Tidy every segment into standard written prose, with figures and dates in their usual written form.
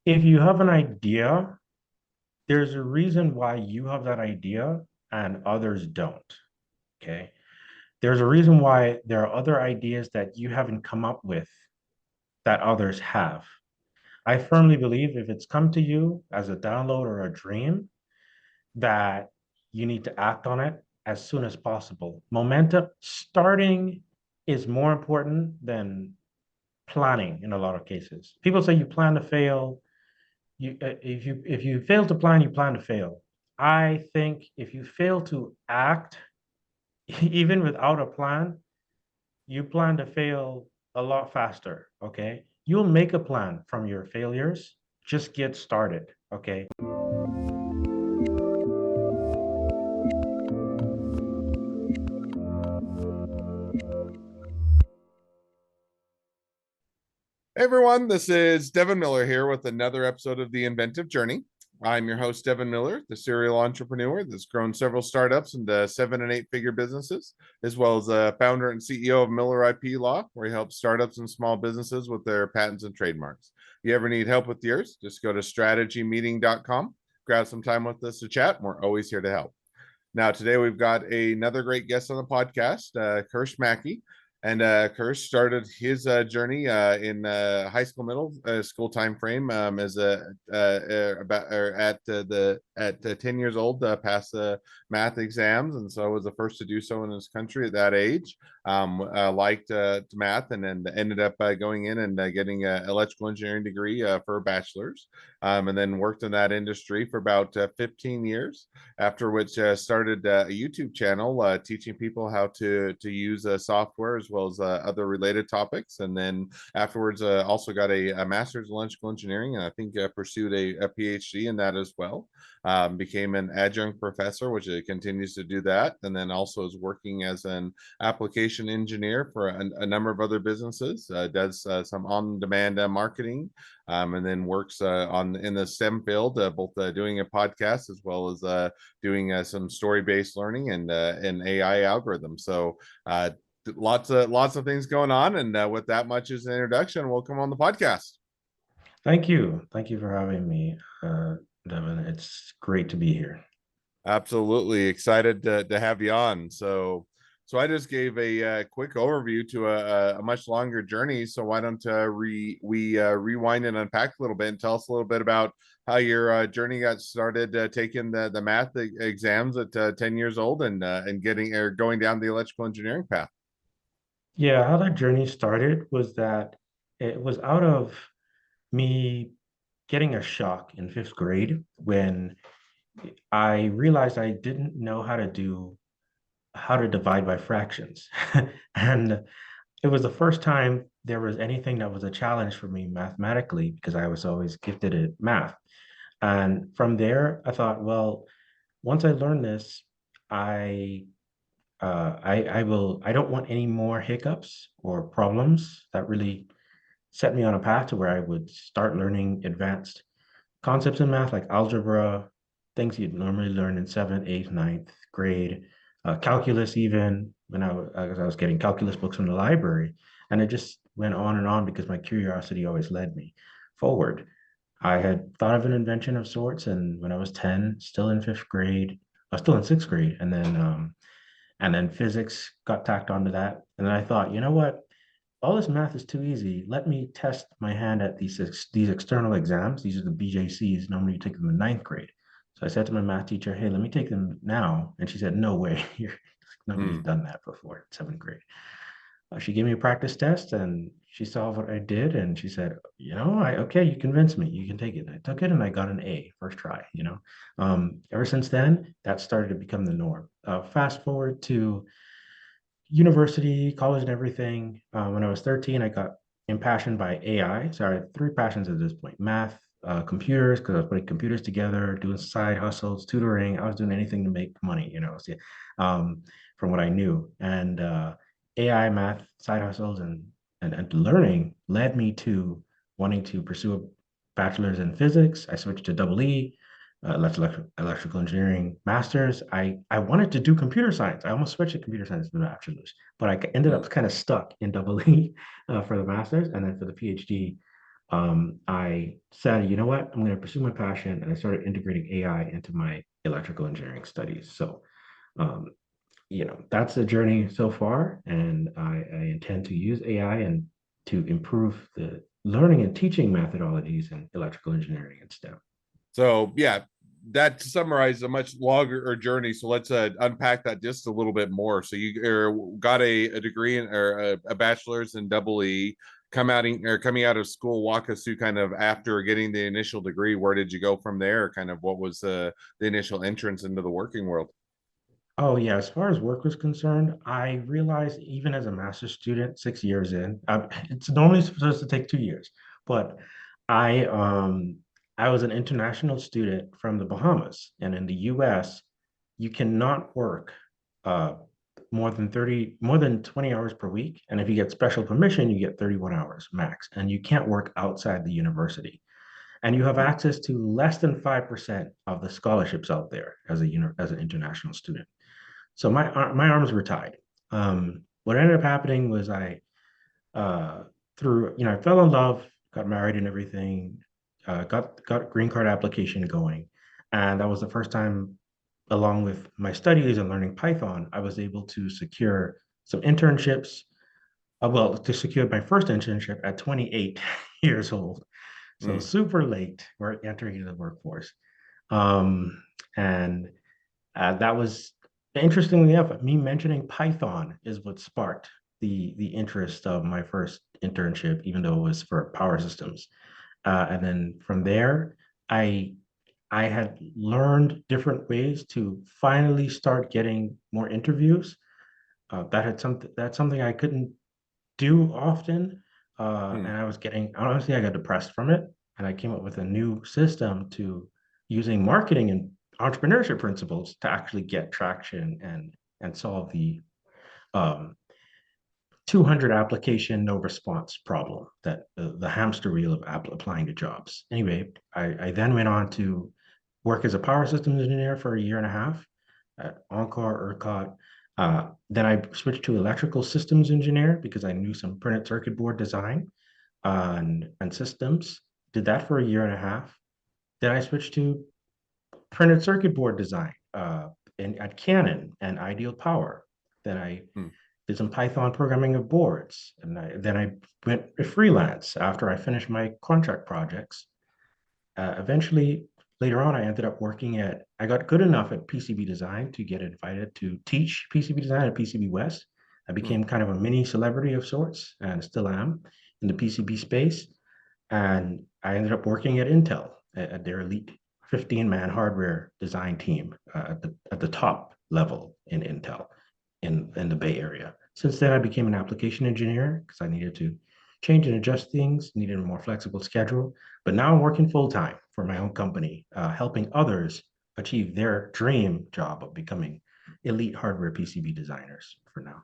If you have an idea, there's a reason why you have that idea and others don't. Okay. There's a reason why there are other ideas that you haven't come up with that others have. I firmly believe if it's come to you as a download or a dream, that you need to act on it as soon as possible. Momentum starting is more important than planning in a lot of cases. People say you plan to fail. If you fail to plan, you plan to fail. I think if you fail to act, even without a plan, you plan to fail a lot faster. Okay, you'll make a plan from your failures. Just get started. Okay. Hey everyone, this is Devin Miller here with another episode of The Inventive Journey. I'm your host, Devin Miller, the serial entrepreneur that's grown several startups into 7 and 8 figure businesses, as well as a founder and CEO of Miller IP Law, where he helps startups and small businesses with their patents and trademarks. If you ever need help with yours, just go to strategymeeting.com, grab some time with us to chat. We're always here to help. Now, today we've got another great guest on the podcast, Kirsch Mackey. And Kirsch started his journey in high school, middle school time frame as a about at 10 years old, passed the math exams, and so was the first to do so in his country at that age. Liked math, and then ended up going in and getting an electrical engineering degree for a bachelor's, and then worked in that industry for about 15 years, after which started a YouTube channel teaching people how to use software as well as other related topics. And then afterwards, also got a master's in electrical engineering, and I think pursued a PhD in that as well. Became an adjunct professor, which continues to do that, and then also is working as an application engineer for a number of other businesses. Does some on-demand marketing, and then works on in the STEM field, both doing a podcast as well as doing some story-based learning and AI algorithms. So lots of things going on. And with that much as an introduction, welcome on the podcast. Thank you. Thank you for having me, Devin. It's great to be here. Absolutely excited to have you on. So I just gave a quick overview to a much longer journey. So why don't we rewind and unpack a little bit and tell us a little bit about how your journey got started, taking the math exams at 10 years old, and getting or going down the electrical engineering path. Yeah, how that journey started was that it was out of me getting a shock in fifth grade when I realized I didn't know how to divide by fractions. And it was the first time there was anything that was a challenge for me mathematically because I was always gifted at math. And from there, I thought, well, once I learn this, I I don't want any more hiccups or problems that really set me on a path to where I would start learning advanced concepts in math like algebra, things you'd normally learn in seventh, eighth, ninth grade, calculus even when as I was getting calculus books from the library, and it just went on and on because my curiosity always led me forward. I had thought of an invention of sorts, and when I was 10, still in fifth grade, I was still in sixth grade, and then physics got tacked onto that. And then I thought, you know what? All this math is too easy. Let me test my hand at these external exams. These are the BJCs. Normally you take them in ninth grade. So I said to my math teacher, hey, let me take them now. And she said, no way. Nobody's Hmm. done that before in seventh grade. She gave me a practice test and she saw what I did and she said, okay, you convinced me. You can take it. And I took it and I got an A first try. Ever since then, that started to become the norm. Fast forward to university, college, and everything. When I was 13, I got impassioned by AI. So I had three passions at this point: math, computers, because I was putting computers together, doing side hustles, tutoring. I was doing anything to make money, so, from what I knew. And AI, math, side hustles, and learning led me to wanting to pursue a bachelor's in physics. I switched to double E, electrical engineering master's. I wanted to do computer science. I almost switched to computer science for the bachelor's, but I ended Hmm. up kind of stuck in double E for the master's, and then for the PhD. I said, you know what, I'm going to pursue my passion, and I started integrating AI into my electrical engineering studies. So, um, that's the journey so far, and I intend to use AI and to improve the learning and teaching methodologies in electrical engineering and STEM. So yeah, that summarizes a much longer journey. So let's unpack that just a little bit more. So you got a degree in, or a bachelor's in double E, coming out of school. Walk us through kind of after getting the initial degree. Where did you go from there? Kind of what was the initial entrance into the working world? Oh yeah, as far as work was concerned, I realized even as a master's student, 6 years in, it's normally supposed to take 2 years, but I um I was an international student from the Bahamas, and in the U.S., you cannot work uh more than 20 hours per week, and if you get special permission, you get 31 hours max, and you can't work outside the university, and you have Hmm. access to less than 5% of the scholarships out there as an international student. So my arms were tied. What ended up happening was uh, I fell in love, got married and everything, got green card application going, and that was the first time, along with my studies and learning Python, I was able to secure some internships. Well, to secure my first internship at 28 years old, so Hmm. super late. We're entering the workforce, um, and that was interestingly enough, me mentioning Python is what sparked the interest of my first internship, even though it was for power systems. And then from there, I I had learned different ways to finally start getting more interviews. That's something I couldn't do often, Hmm. and I was getting honestly, I got depressed from it, and I came up with a new system to using marketing and entrepreneurship principles to actually get traction and solve the um, 200 application no response problem, that the hamster wheel of applying to jobs. Anyway, I then went on to work as a power systems engineer for a year and a half at Encore, ERCOT. Then I switched to electrical systems engineer because I knew some printed circuit board design and systems. Did that for a year and a half. Then I switched to printed circuit board design at Canon and Ideal Power. Then I Hmm. did some Python programming of boards, and then I went freelance after I finished my contract projects. Eventually, later on, I ended up working at. I got good enough at PCB design to get invited to teach PCB design at PCB West. I Hmm. became kind of a mini celebrity of sorts, and still am in the PCB space. And I ended up working at Intel at their elite 15-man hardware design team at the top level in Intel in the Bay Area. Since then, I became an application engineer because I needed to change and adjust things, needed a more flexible schedule. But now I'm working full time for my own company, helping others achieve their dream job of becoming elite hardware PCB designers for now.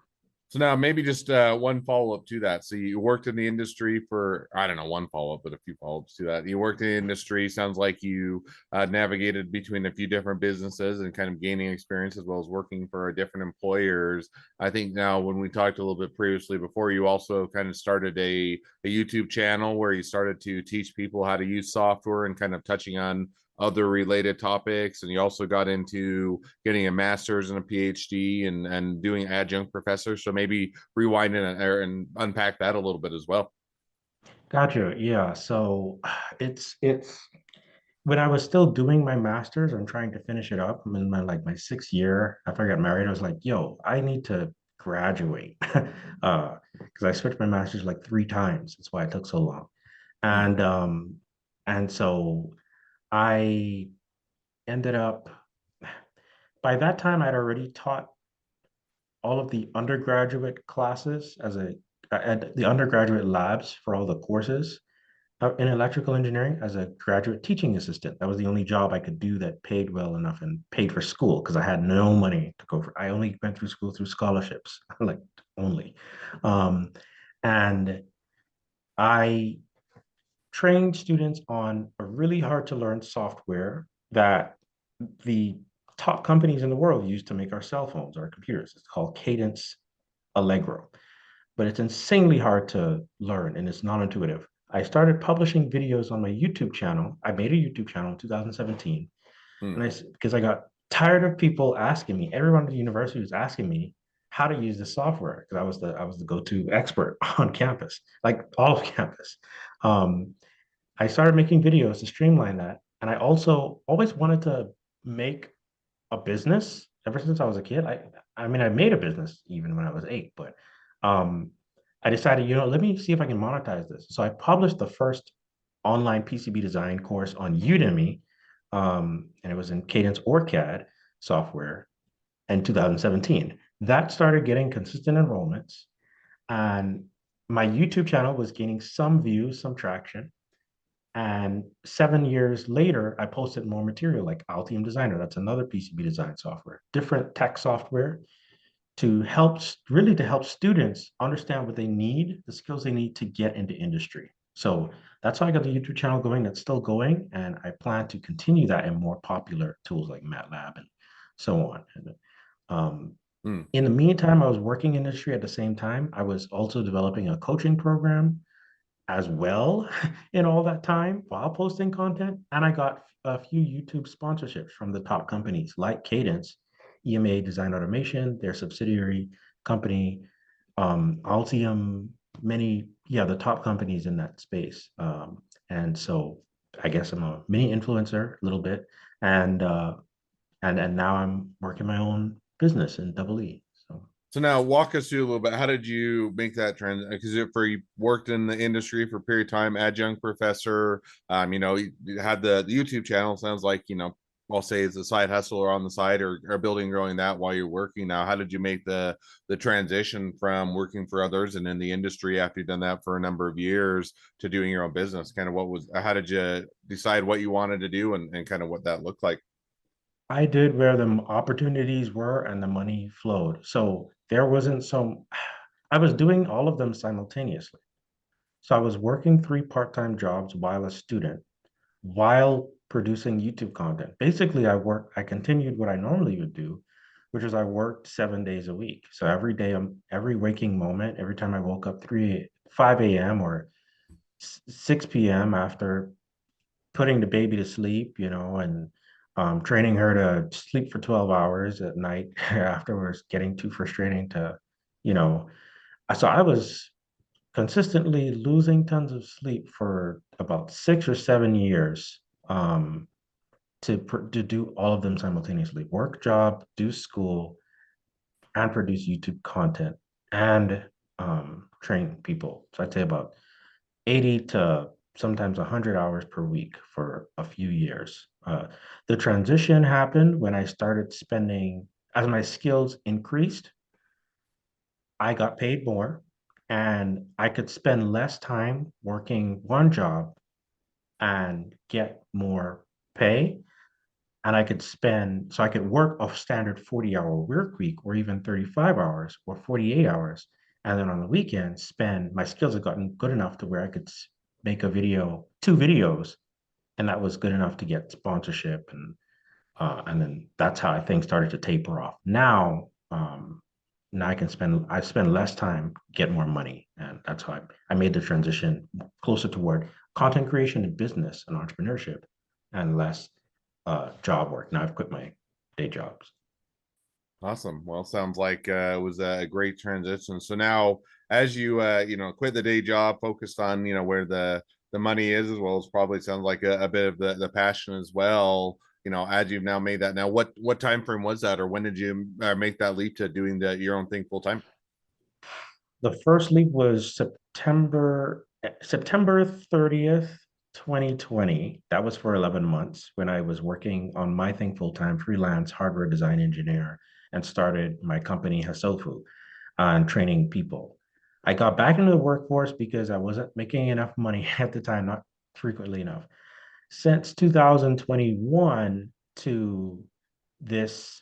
So now maybe just one follow up to that. So you worked in the industry for, I don't know, one follow up, but a few follow ups to that. You worked in the industry. Sounds like you navigated between a few different businesses and kind of gaining experience as well as working for different employers. I think now when we talked a little bit previously before, you also kind of started a YouTube channel where you started to teach people how to use software and kind of touching on other related topics. And you also got into getting a master's and a PhD and doing adjunct professor. So maybe rewind and unpack that a little bit as well. Gotcha. Yeah. So it's when I was still doing my master's and trying to finish it up, I'm in my 6th year after I got married. I was like, yo, I need to graduate. Because I switched my master's like 3 times. That's why it took so long. Hmm. And so I ended up by that time I'd already taught all of the undergraduate classes at the undergraduate labs for all the courses in electrical engineering as a graduate teaching assistant. That was the only job I could do that paid well enough and paid for school because I had no money to go for. I only went through school through scholarships, like only. Um, and I trained students on a really hard to learn software that the top companies in the world use to make our cell phones, our computers. It's called Cadence Allegro, but it's insanely hard to learn and it's non intuitive. I started publishing videos on my YouTube channel. I made a YouTube channel in 2017, Hmm. and because I got tired of people asking me, everyone at the university was asking me how to use the software because I was the go-to expert on campus, like all of campus. Um, I started making videos to streamline that, and I also always wanted to make a business ever since I was a kid. I mean, I made a business even when I was 8, but um, I decided, let me see if I can monetize this. So I published the first online PCB design course on Udemy, and it was in Cadence or CAD software in 2017. That started getting consistent enrollments, and my YouTube channel was gaining some views, some traction. And 7 years later, I posted more material like Altium Designer. That's another PCB design software, different tech software to help students understand what they need, the skills they need to get into industry. So that's how I got the YouTube channel going. That's still going. And I plan to continue that in more popular tools like MATLAB and so on. And, um, Hmm. in the meantime, I was working in industry at the same time. I was also developing a coaching program as well in all that time while posting content. And I got a few YouTube sponsorships from the top companies like Cadence, EMA Design Automation, their subsidiary company, Altium, the top companies in that space. And so I guess I'm a mini influencer a little bit. And and now I'm working my own business in double E. So So now walk us through a little bit. How did you make that transition? Because you worked in the industry for a period of time, adjunct professor. You had the YouTube channel. Sounds like I'll say it's a side hustle or on the side or building, growing that while you're working. Now, how did you make the transition from working for others and in the industry after you've done that for a number of years to doing your own business? Kind of how did you decide what you wanted to do and kind of what that looked like? I did where the opportunities were and the money flowed. So there wasn't some, I was doing all of them simultaneously. So I was working three part-time jobs while a student, while producing YouTube content. Basically, I continued what I normally would do, which is I worked 7 days a week. So every day, every waking moment, every time I woke up 5 a.m. or 6 p.m. after putting the baby to sleep, and training her to sleep for 12 hours at night afterwards, getting too frustrating to, you know, so I was consistently losing tons of sleep for about 6 or 7 years to do all of them simultaneously: work, job, do school, and produce YouTube content and train people. So I'd say about 80 to sometimes 100 hours per week for a few years. The transition happened when I started spending, as my skills increased, I got paid more and I could spend less time working one job and get more pay. And so I could work a standard 40-hour work week or even 35 hours or 48 hours. And then on the weekends, my skills had gotten good enough to where I could make two videos, and that was good enough to get sponsorship. And then that's how things started to taper off. Now I spend less time, get more money. And that's how I made the transition closer toward content creation and business and entrepreneurship and less job work. Now I've quit my day jobs. Awesome. Well, sounds like it was a great transition. So now, as you quit the day job, focused on where the money is, as well as probably sounds like a bit of the passion as well. As you've now made that. Now, what time frame was that, or when did you make that leap to doing your own thing full time? The first leap was September 30th, 2020. That was for 11 months when I was working on my thing full time, freelance hardware design engineer, and started my company Hasofu on training people. I got back into the workforce because I wasn't making enough money at the time, not frequently enough. Since 2021 to this,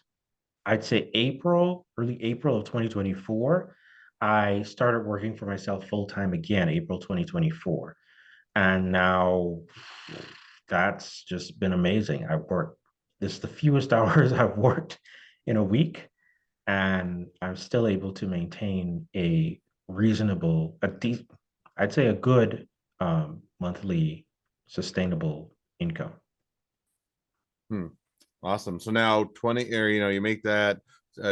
I'd say early April of 2024, I started working for myself full time again, April 2024. And now that's just been amazing. This is the fewest hours I've worked in a week, and I'm still able to maintain a reasonable, I'd say a good monthly sustainable income. Hmm. Awesome. So now 20, or you make that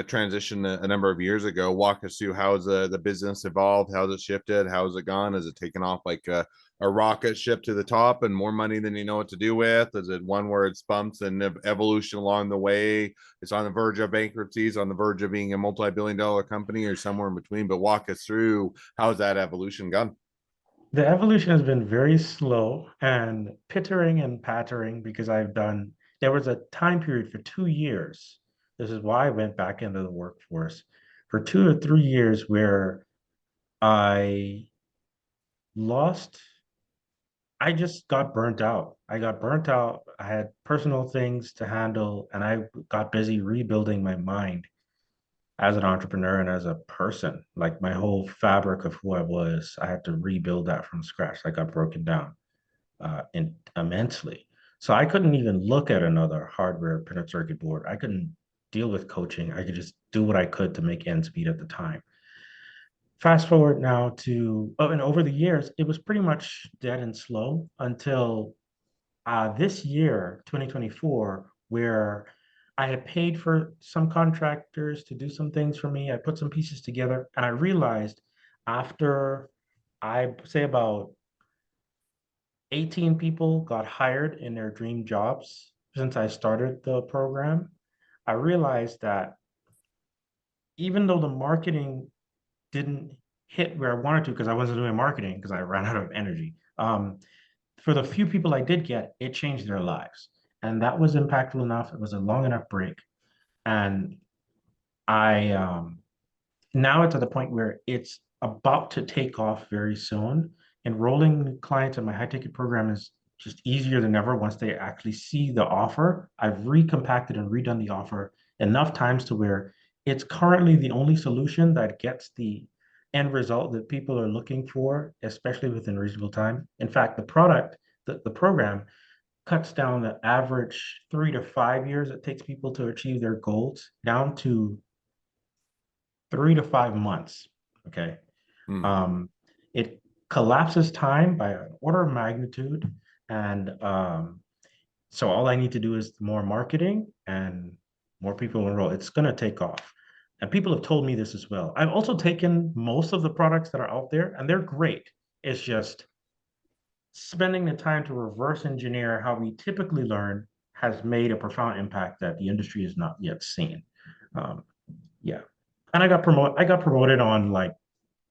transition a number of years ago. Walk us through how's the business evolved, how's it shifted, how's it gone? Is it taken off like a rocket ship to the top and more money than you know what to do with? Is it one where it's bumps and evolution along the way? It's on the verge of bankruptcies, on the verge of being a multi-billion-dollar company, or somewhere in between. But walk us through how's that evolution gone? The evolution has been very slow and pittering and pattering because there was a time period for 2 years. This is why I went back into the workforce for 2 or 3 years where I lost, I just got burnt out. I got burnt out. I had personal things to handle, and I got busy rebuilding my mind as an entrepreneur and as a person. Like my whole fabric of who I was, I had to rebuild that from scratch. I got broken down immensely. So I couldn't even look at another hardware printed circuit board. I couldn't deal with coaching. I could just do what I could to make ends meet at the time. Fast forward now to, oh, and over the years, it was pretty much dead and slow until this year, 2024, where I had paid for some contractors to do some things for me. I put some pieces together, and I realized after I say about 18 people got hired in their dream jobs since I started the program, I realized that even though the marketing didn't hit where I wanted to because I wasn't doing marketing because I ran out of energy. For the few people I did get, it changed their lives. And that was impactful enough. It was a long enough break. And I now it's at the point where it's about to take off very soon. Enrolling clients in my high ticket program is just easier than ever once they actually see the offer. I've recompacted and redone the offer enough times to where it's currently the only solution that gets the end result that people are looking for, especially within reasonable time. In fact, the program cuts down the average 3 to 5 years it takes people to achieve their goals down to 3 to 5 months. Okay. Hmm. Um, it collapses time by an order of magnitude. And so all I need to do is more marketing and more people enroll. It's going to take off. And people have told me this as well. I've also taken most of the products that are out there and they're great. It's just spending the time to reverse engineer how we typically learn has made a profound impact that the industry has not yet seen. Um, yeah. And I got promoted on like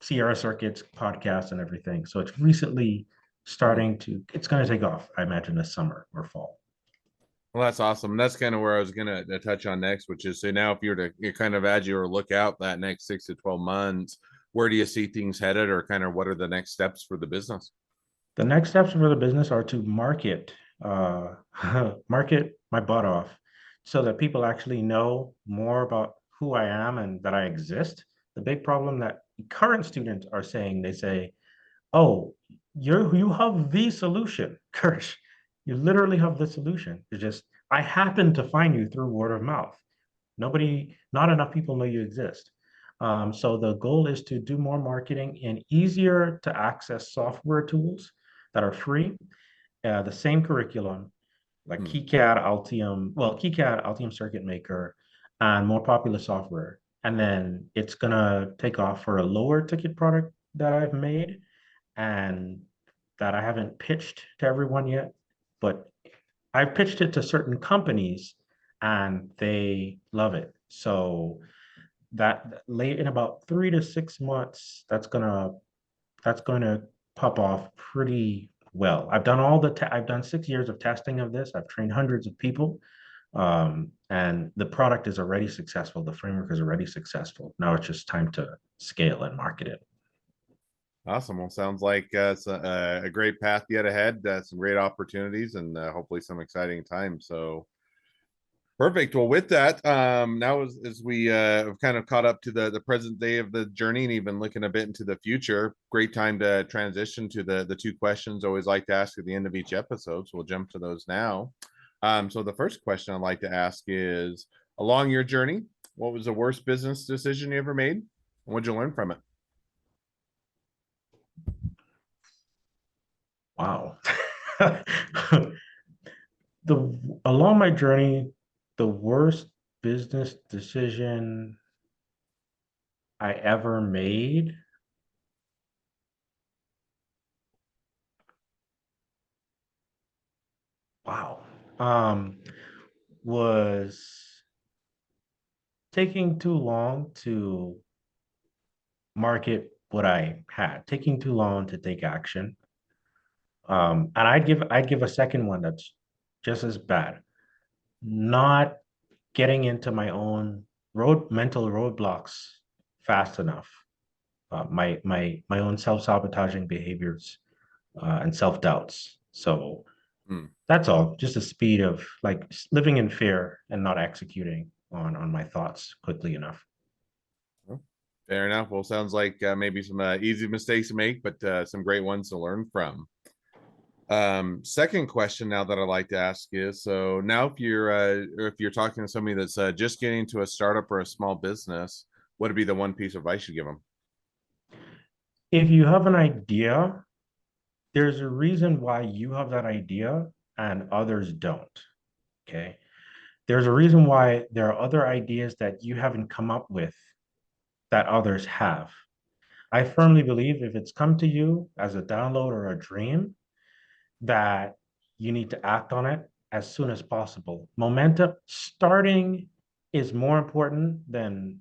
Sierra Circuits podcast and everything. So it's recently Hmm. it's going to take off, I imagine, this summer or fall. Well, that's awesome. That's kind of where I was gonna touch on next, which is so now if you were to kind of as you were look out that next 6 to 12 months, where do you see things headed, or kind of what are the next steps for the business? The next steps for the business are to uh, market my butt off so that people actually know more about who I am and that I exist. The big problem that current students are saying, they say, oh, you have the solution, Kirsch. You literally have the solution. It's just I happen to find you through word of mouth. Not enough people know you exist. So the goal is to do more marketing and easier to access software tools that are free. The same curriculum, like Hmm. KiCad, Altium Circuit Maker, and more popular software. And then it's gonna take off for a lower ticket product that I've made and that I haven't pitched to everyone yet, but I've pitched it to certain companies and they love it. So that late in about 3 to 6 months, that's gonna pop off pretty well. I've done 6 years of testing of this. I've trained hundreds of people, and the product is already successful. The framework is already successful. Now it's just time to scale and market it. Awesome. Well, sounds like it's a great path yet ahead. Some great opportunities and hopefully some exciting times. So perfect. Well, with that, now as we have kind of caught up to the present day of the journey and even looking a bit into the future, great time to transition to the two questions I always like to ask at the end of each episode. So we'll jump to those now. So the first question I'd like to ask is, along your journey, what was the worst business decision you ever made? And what'd you learn from it? Wow. the Along my journey, the worst business decision I ever made, wow, was taking too long to market what I had, taking too long to take action. And I'd give a second one that's just as bad. Not getting into my own mental roadblocks fast enough. My own self-sabotaging behaviors and self-doubts. So Hmm. that's all. Just the speed of like living in fear and not executing on my thoughts quickly enough. Well, fair enough. Well, sounds like maybe some easy mistakes to make, but some great ones to learn from. Second question now that I'd like to ask is, so now if you're talking to somebody that's just getting into a startup or a small business, what would be the one piece of advice you give them? If you have an idea, there's a reason why you have that idea and others don't. Okay. There's a reason why there are other ideas that you haven't come up with that others have. I firmly believe if it's come to you as a download or a dream, that you need to act on it as soon as possible. Momentum starting is more important than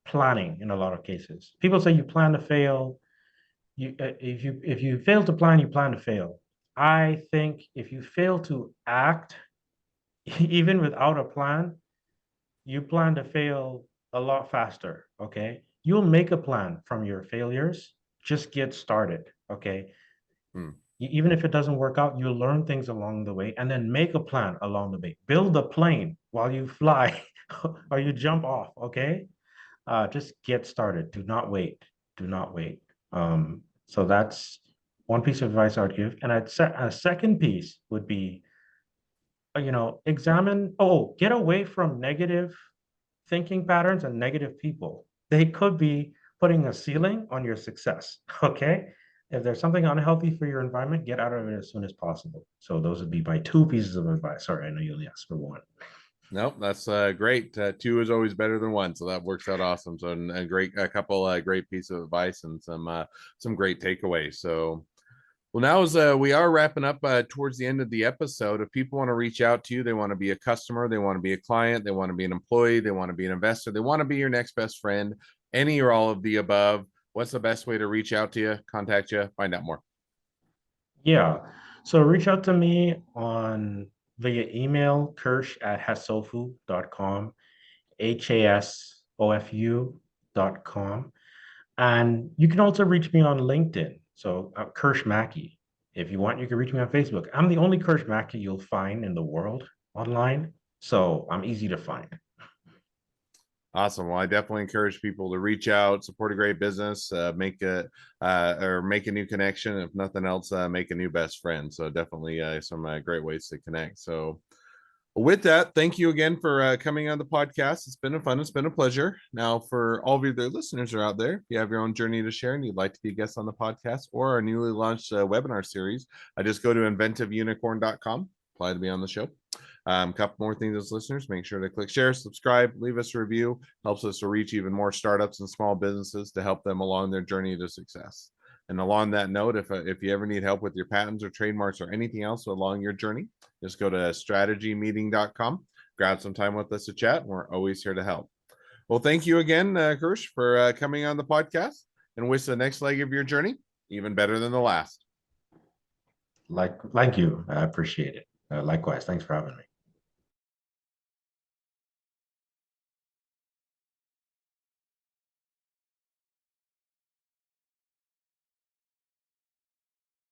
planning in a lot of cases. People say you plan to fail. If you fail to plan, you plan to fail. I think if you fail to act, even without a plan, you plan to fail a lot faster. Okay. You'll make a plan from your failures. Just get started. Okay. Hmm. Even if it doesn't work out, you'll learn things along the way and then make a plan along the way. Build a plane while you fly or you jump off. Okay. Just get started. Do not wait. Do not wait. So that's one piece of advice I would give. And a second piece would be, get away from negative thinking patterns and negative people. They could be putting a ceiling on your success. Okay. If there's something unhealthy for your environment, get out of it as soon as possible. So those would be my two pieces of advice. Sorry, I know you only asked for one. Nope, that's great. Two is always better than one, so that works out awesome. So, a a couple great pieces of advice and some great takeaways. So, well, now as we are wrapping up towards the end of the episode, if people want to reach out to you, they want to be a customer, they want to be a client, they want to be an employee, they want to be an investor, they want to be your next best friend, any or all of the above, what's the best way to reach out to you, contact you, find out more? Yeah. So reach out to me on via email, kirsch@hasofu.com, hasofu.com. And you can also reach me on LinkedIn. So Kirsch Mackey. If you want, you can reach me on Facebook. I'm the only Kirsch Mackey you'll find in the world online. So I'm easy to find. Awesome. Well, I definitely encourage people to reach out, support a great business, make a new connection. If nothing else, make a new best friend. So definitely some great ways to connect. So with that, thank you again for coming on the podcast. It's been a fun. It's been a pleasure. Now, for all of you the listeners are out there, if you have your own journey to share and you'd like to be a guest on the podcast or our newly launched webinar series, just go to inventiveunicorn.com, apply to be on the show. Couple more things as listeners, make sure to click share, subscribe, leave us a review. Helps us to reach even more startups and small businesses to help them along their journey to success. And along that note, if you ever need help with your patents or trademarks or anything else along your journey, just go to strategymeeting.com, grab some time with us to chat. We're always here to help. Well, thank you again, Kirsch, for coming on the podcast, and wish the next leg of your journey even better than the last. Like you. I appreciate it. Likewise. Thanks for having me.